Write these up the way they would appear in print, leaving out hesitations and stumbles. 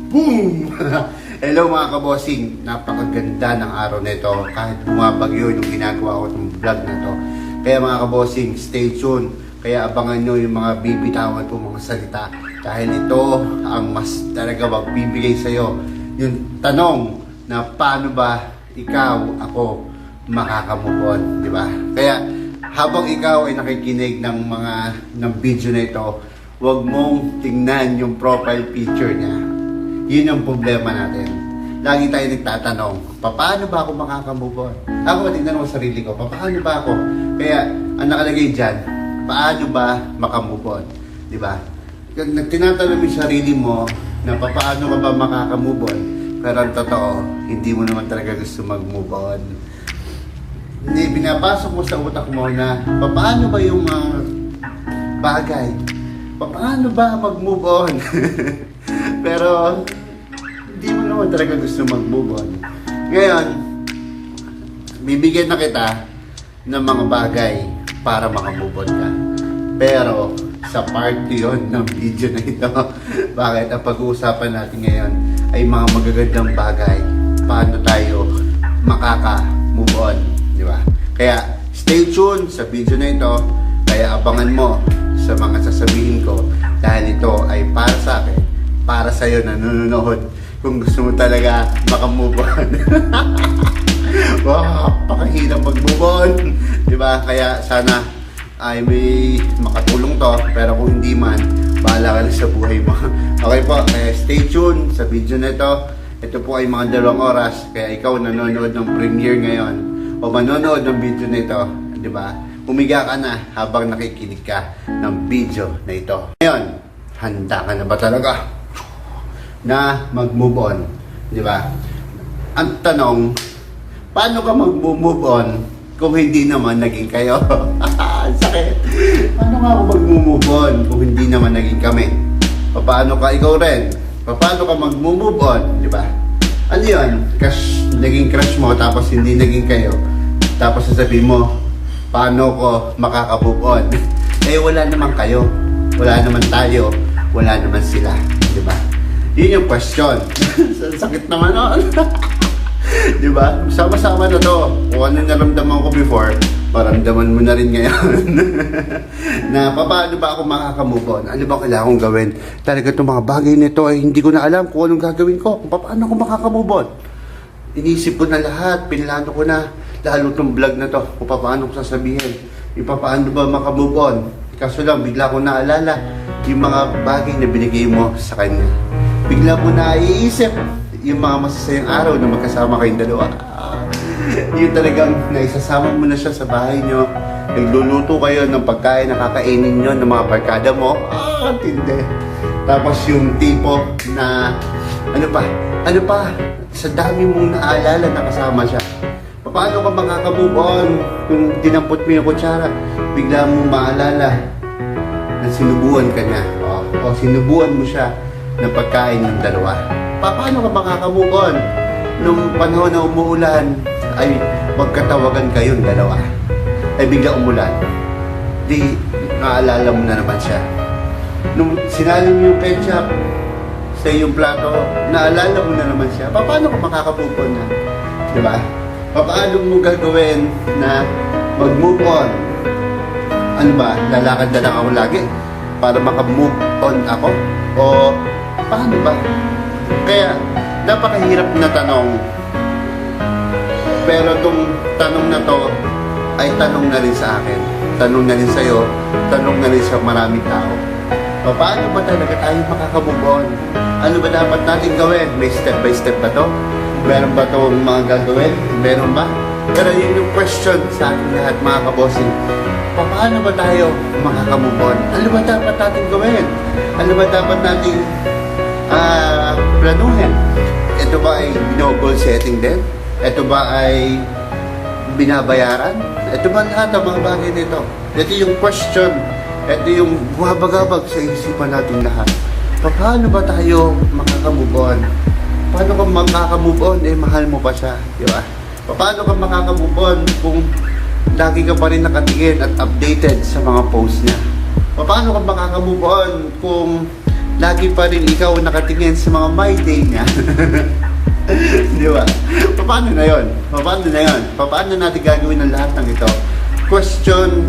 Boom! Hello mga kabosing, napakaganda ng araw nito kahit bumabagyo yung ginagawa ko itong vlog na to. Kaya mga kabosing, stay tuned. Kaya abangan nyo yung mga bibitawan ko mga salita. Dahil ito ang mas talaga magbibigay sa'yo yung tanong na paano ba ikaw, ako makakamove on, di ba? Kaya habang ikaw ay nakikinig ng video na ito, huwag mong tingnan yung profile picture niya. Yun ang problema natin. Lagi tayo nagtatanong, paano ba ako makakamove on? Ako, tingnan mo sarili ko, paano ba ako? Kaya, ang nakalagay dyan, paano ba makamove on? Di ba? Tinatanong mo yung sarili mo na paano ka ba makakamove on? Pero ang totoo, hindi mo naman talaga gusto mag-move on. Hindi, binapasok mo sa utak mo na paano ba yung bagay? Paano ba mag-move on? Pero hindi mo naman talaga gusto mag-move on. Ngayon, bibigyan na kita ng mga bagay para maka-move on ka. Pero sa part yun ng video na ito, bakit ang pag-uusapan natin ngayon ay mga magagandang bagay paano tayo makaka-move on, di ba? Kaya stay tuned sa video na ito. Kaya abangan mo sa mga sasabihin ko dahil ito ay para sa akin, para sa'yo na nanonood kung gusto mo talaga makamove on. Wow, pakahirap mag-move on, di ba? Kaya sana ay may makatulong to, pero kung hindi man, bahala ka lang sa buhay mo. Okay po, kaya stay tuned sa video na ito. Ito po ay mga 2 oras, kaya ikaw nanonood ng premiere ngayon o manonood ng video na ito, di ba? Humiga ka na habang nakikinig ka ng video na ito. Ngayon, handa ka na ba talaga na mag-move on? Di ba? Ang tanong, paano ka mag-move on kung hindi naman naging kayo? Sakit. Paano nga ako mag-move on kung hindi naman naging kami? Paano ka ikaw rin? Paano ka mag-move on? Di ba? Ano yun? Naging crush mo tapos hindi naging kayo. Tapos sasabihin mo, paano ko makaka-move on? Eh wala naman kayo. Wala naman tayo. Wala naman sila. Di ba? Yun yung question. Sakit naman nun. Di ba? Sama-sama na to. Kung ano naramdaman ko before, maramdaman mo na rin ngayon. Na paano ba ako makaka-move on? Ano ba kailangan kong gawin? Talaga itong mga bagay nito ay hindi ko na alam kung anong gagawin ko. Kung paano ako makaka-move on. Inisip ko na lahat. Pinlano ko na. Lalo itong vlog na to. Kung paano ko sasabihin. Yung paano ba maka-move on. Kaso lang, bigla ko naalala yung mga bagay na binigay mo sa kanya. Bigla mo na iisip yung mga masasayang araw na magkasama kayong dalawa. Yung talagang naisasama mo na siya sa bahay nyo. Nagluluto kayo ng pagkain na kakainin nyo ng mga barkada mo. Tindi. Tapos yung tipo na ano pa, sa dami mong naaalala na kasama siya. Paano ka makaka-move on kung dinampot mo yung kutsara? Bigla mong maalala na sinubuan ka niya. O sinubuan mo siya ng pagkain ng dalawa. Paano ka makaka-move on nung panahon na umuulan ay magkatawagan kayong dalawa? Ay bigla umulan. Di naalala mo na naman siya. Nung sinali mo yung ketchup sa iyong plato, naalala mo na naman siya. Paano ka makaka-move on na? Diba? Paano mo gagawin na mag-move on? Ano ba? Lalakad na lang ako lagi para maka-move on ako? O paano ba? Kaya napakahirap na tanong. Pero itong tanong na to ay tanong na rin sa akin. Tanong na rin sa'yo. Tanong na rin sa maraming tao. Paano ba talaga tayo makaka-move on? Ano ba dapat natin gawin? May step by step ba to? Meron ba itong mga gagawin? Meron ba? Pero yun yung question sa ating lahat mga kabosing. Paano ba tayo makaka-move on? Ano ba dapat natin gawin? Ano ba dapat natin planuhin? Ito ba ay goal setting din? Ito ba ay binabayaran? Ito ba lahat ang mga bagay nito? Ito yung question. Ito yung buhabagabag sa isipan natin lahat. Paano ba tayo makaka-move on? Paano ka makaka-move on? Eh, mahal mo pa siya. Di ba? Paano ka makaka-move on kung lagi ka pa rin nakatingin at updated sa mga posts niya? Paano ka makaka-move on kung lagi pa rin ikaw nakatingin sa mga my day niya. Di ba? Paano na yun? Paano na yun? Paano natin gagawin ang lahat ng ito? Question.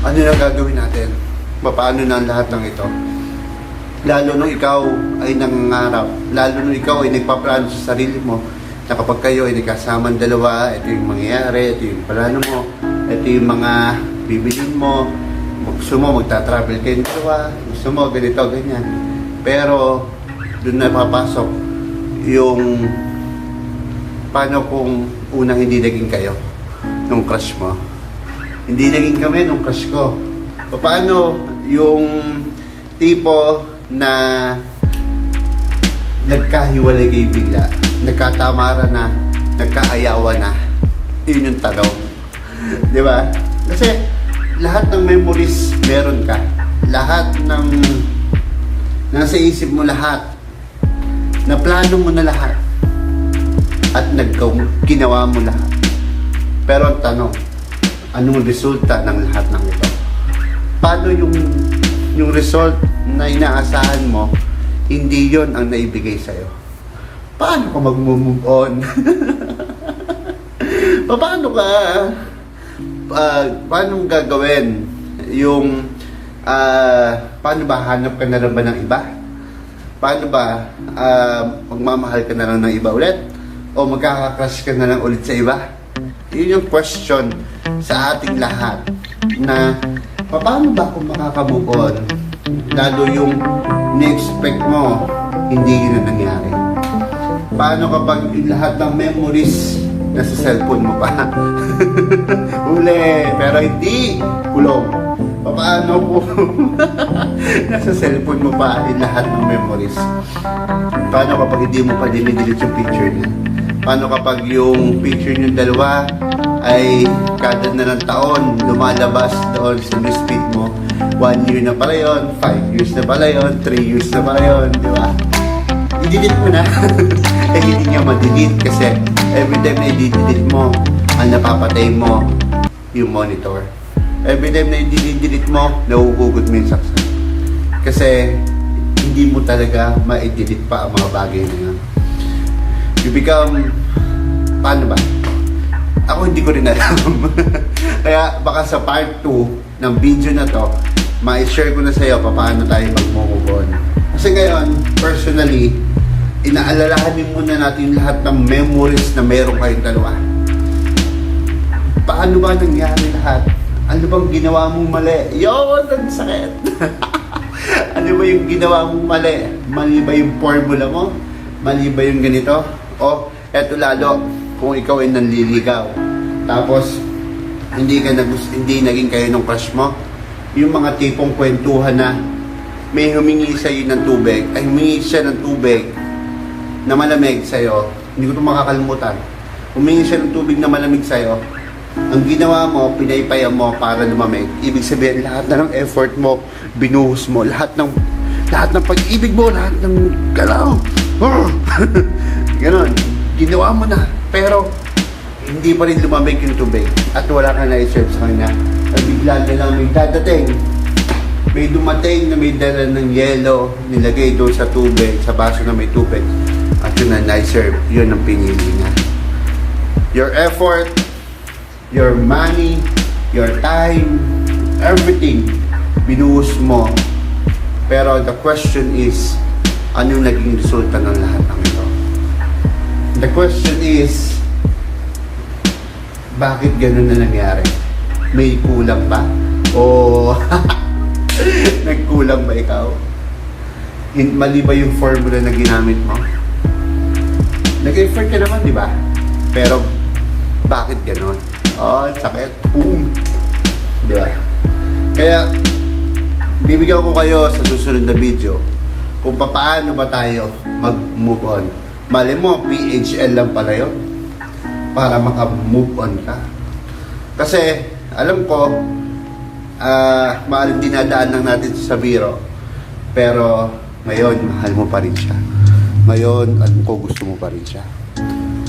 Ano na gagawin natin? Paano na ang lahat ng ito? Lalo nung ikaw ay nangangarap, lalo nung ikaw ay nagpaplano sa sarili mo, na kapag kayo ay nagkasamang dalawa, ito yung mangyayari, ito yung plano mo, ito yung mga bibilin mo, gusto mo magta-travel kayo dalawa, gusto mo ganito, ganyan. Pero doon na papasok yung paano kung unang hindi naging kayo nung crush mo. Hindi naging kami nung crush ko. Paano yung tipo na nagkahiwalay kayo bigla, nagkatamara na, nagkaayawa na? Yun yung tanong. Di ba? Kasi lahat ng memories meron ka. Lahat ng nasa isip mo lahat. Na plano mo na lahat. At ginawa mo lahat. Pero ang tanong, anong resulta ng lahat ng ito? Paano yung result na inaasahan mo, hindi yon ang naibigay sa'yo? Paano ka mag-move on? Paano gagawin yung paano ba hanap ka na lang ba ng iba? Paano ba magmamahal ka na lang ng iba ulit? O magkaka-crush ka na lang ulit sa iba? Yun yung question sa ating lahat na paano ba kung makaka-move on? Lalo yung ni-expect mo, hindi yun ang nangyari. Paano kapag lahat ng memories nasa cellphone mo pa? Uli, pero hindi kulong. Paano po nasa cellphone mo pa yung lahat ng memories? Paano kapag hindi mo pa dinidelete yung picture niya? Paano kapag yung picture niyo dalawa ay kada na ng taon lumalabas doon sa newsfeed mo? 1 year na pala yun, 5 years na pala yun, 3 years na pala yun, di ba? I-delete mo na. Eh hindi nga ma-delete kasi every time na i-delete mo, ang napapatay mo yung monitor. Every time na i-delete mo, nauugot mo yung saksak. Kasi hindi mo talaga ma-delete pa ang mga bagay na yun. You become, paano ba? Ako hindi ko rin alam. Kaya baka sa part 2 ng video na to, ma-share ko na sa iyo paano tayo mag-move on. Kasi ngayon, personally, inaalalahanin muna natin lahat ng memories na meron kayong dalawa. Paano ba nangyari lahat? Ano bang ginawa mong mali? Yun, ang sakit. Ano ba yung ginawa mong mali? Mali ba yung formula mo? Mali ba yung ganito? O, eto lalo, kung ikaw ay nanliligaw. Tapos, hindi naging kayo ng crush mo. Yung mga tipong kwentuhan na may humingi sa'yo ng tubig, ay humingi siya ng tubig na malamig sa'yo. Hindi ko ito makakalimutan. Humingi siya ng tubig na malamig sa'yo. Ang ginawa mo, pinaypayan mo para lumamig. Ibig sabihin, lahat na ng effort mo, binuhos mo, lahat ng pag-ibig mo, lahat ng galaw. Ganon. Ginawa mo na. Pero, hindi pa rin lumamig yung tubig. At wala ka na-serve sa kanya. At bigla na lang may dadating. May dumating na may dala ng yelo, nilagay doon sa tubig, sa baso na may tubig. At yun na na-serve. Yun ang pinili niya. Your effort, your money, your time, everything, binuhos mo. Pero the question is, anong naging resulta ng lahat ng ito? The question is, bakit ganun na nangyari? May kulang ba? O nagkulang ba ikaw? Mali ba yung formula na ginamit mo? Nag-effort ka naman, di ba? Pero, bakit ganun? Oh, sakit. Boom! Di ba? Kaya, bibigyan ko kayo sa susunod na video kung paano ba tayo mag-move on. Mali mo, PHL lang pala yun para maka-move on ka. Kasi, alam ko, maaaring dinadaan lang natin sa biro. Pero, ngayon, mahal mo pa rin siya. Ngayon, alam ko, gusto mo pa rin siya.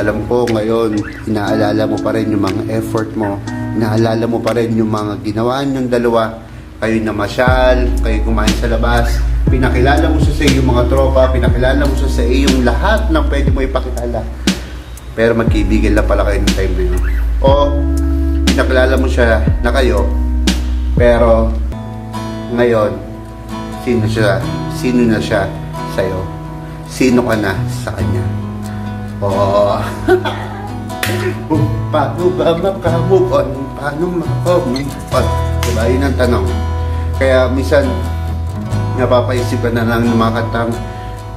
Alam ko, ngayon, inaalala mo pa rin yung mga effort mo. Inaalala mo pa rin yung mga ginawa niyong dalawa kayo namasyal, kayo kumain sa labas, pinakilala mo siya sa iyong mga tropa, pinakilala mo siya sa iyong lahat ng pwede mo ipakilala. Pero magkaibigan lang pala kayo ng time na yun. O, pinakilala mo siya na kayo, pero ngayon, sino na siya sa'yo? Sino ka na sa kanya? O, paano ba makamove on? Paano makamove on? Diba? Yun ang tanong. Kaya minsan, napapaisip ka na lang ng mga kantang,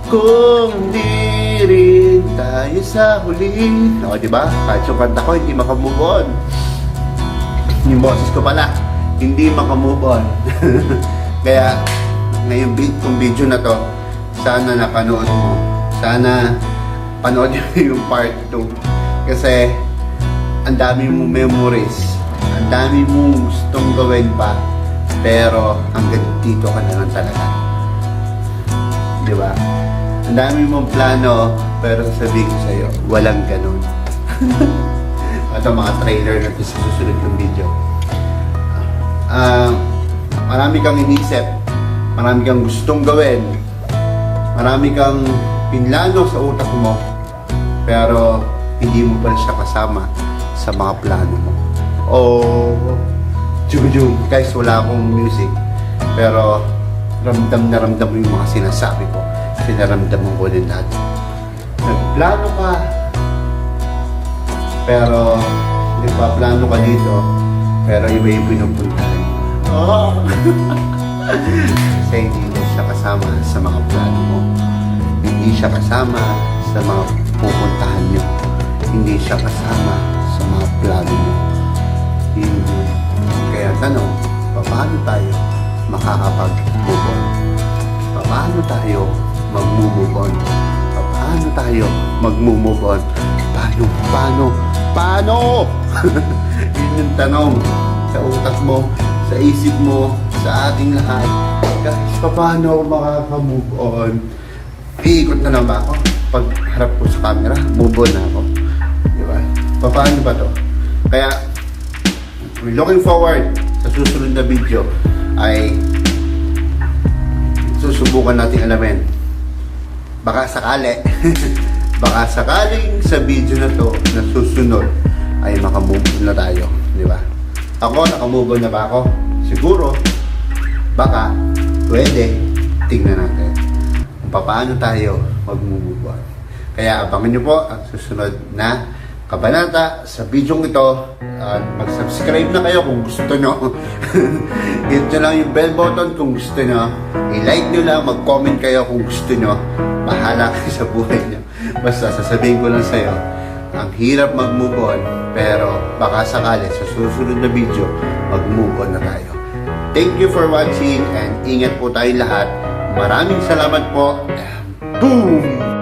kung di rin tayo sa huli. O, diba? Kahit yung kanta ko, hindi makamove on. Yung boses ko pala, hindi makamove on. Kaya, ngayong video na to, sana napanood mo. Sana panood yung part 2. Kasi, ang dami mong memories. Ang dami mong gustong gawin pa. Pero, hanggang dito ka na lang talaga. Diba? Ang dami mong plano, pero sasabihin ko sa'yo, walang ganun. Ito mga trailer natin sa susunod ng video. Marami kang inisip, marami kang gustong gawin, marami kang pinlano sa utak mo, pero hindi mo pa siya kasama sa mga plano mo. Guys, wala akong music, pero ramdam na ramdam mo yung mga sinasabi ko. Sinaramdaman ko din lahat. Nagplano ka, pero nagpaplano ka dito, pero iba yung pinupuntahan mo. Kasi hindi siya kasama sa mga plano mo. Hindi siya kasama sa mga pupuntahan nyo. Hindi siya kasama sa mga plano mo. Hindi. Kaya tanong, paano tayo makakapag-move on? Paano tayo mag-move on? Paano tayo mag-move on? Paano? Yun yung tanong sa utak mo, sa isip mo, sa ating lahat. Guys, paano ako makaka-move on? Iikot na lang ba ako? Pag harap ko sa camera, move on na ako. Diba? Paano ba to? Kaya, we're looking forward sa susunod na video ay susubukan natin alamin. Baka sakali, baka sakaling sa video na to na susunod ay makamove on na tayo. Diba? Ako, nakamove on na ba ako? Siguro, baka, pwede, tingnan natin kung paano tayo mag-move on. Kaya abangan nyo po ang susunod na kabanata sa video ito. At mag-subscribe na kayo kung gusto nyo. Hit nyo lang yung bell button kung gusto nyo. I-like nyo lang, mag-comment kayo kung gusto nyo. Bahala kayo sa buhay nyo. Basta sasabihin ko lang sa'yo, ang hirap mag-move on, pero baka sakali sa susunod na video, mag-move on na tayo. Thank you for watching and ingat po tayong lahat. Maraming salamat po. Boom!